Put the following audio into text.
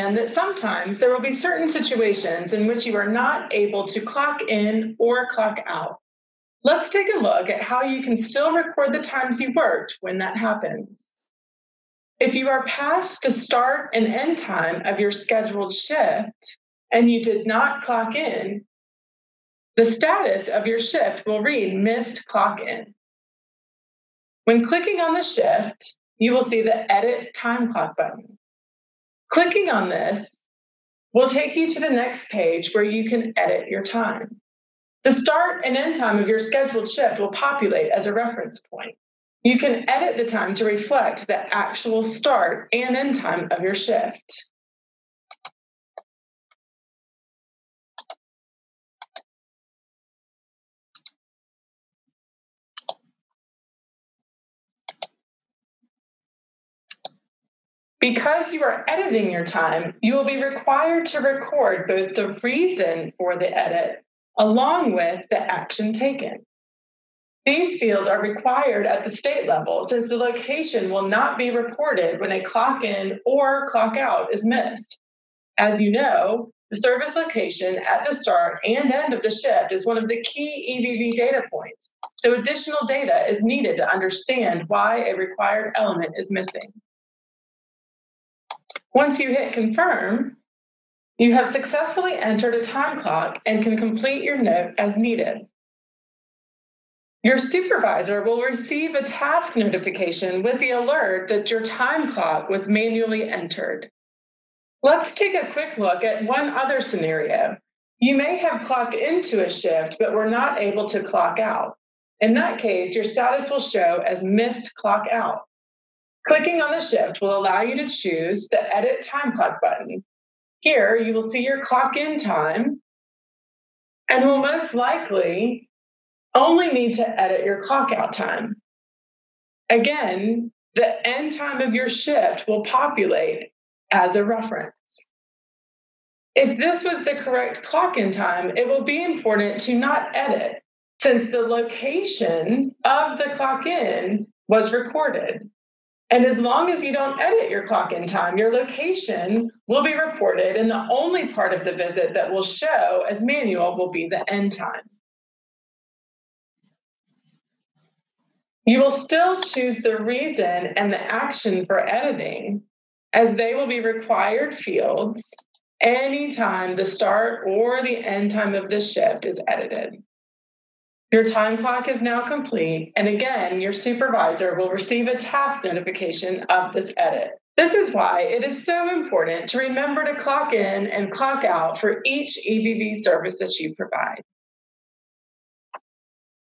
understand that sometimes there will be certain situations in which you are not able to clock in or clock out. Let's take a look at how you can still record the times you worked when that happens. If you are past the start and end time of your scheduled shift and you did not clock in, the status of your shift will read missed clock in. When clicking on the shift, you will see the Edit Time Clock button. Clicking on this will take you to the next page where you can edit your time. The start and end time of your scheduled shift will populate as a reference point. You can edit the time to reflect the actual start and end time of your shift. Because you are editing your time, you will be required to record both the reason for the edit along with the action taken. These fields are required at the state level since the location will not be reported when a clock in or clock out is missed. As you know, the service location at the start and end of the shift is one of the key EVV data points, so additional data is needed to understand why a required element is missing. Once you hit confirm, you have successfully entered a time clock and can complete your note as needed. Your supervisor will receive a task notification with the alert that your time clock was manually entered. Let's take a quick look at one other scenario. You may have clocked into a shift but were not able to clock out. In that case, your status will show as missed clock out. Clicking on the shift will allow you to choose the Edit Time Clock button. Here, you will see your clock in time and will most likely only need to edit your clock out time. Again, the end time of your shift will populate as a reference. If this was the correct clock in time, it will be important to not edit since the location of the clock in was recorded. And as long as you don't edit your clock in time, your location will be reported, and the only part of the visit that will show as manual will be the end time. You will still choose the reason and the action for editing, as they will be required fields anytime the start or the end time of the shift is edited. Your time clock is now complete, and again, your supervisor will receive a task notification of this edit. This is why it is so important to remember to clock in and clock out for each EVV service that you provide.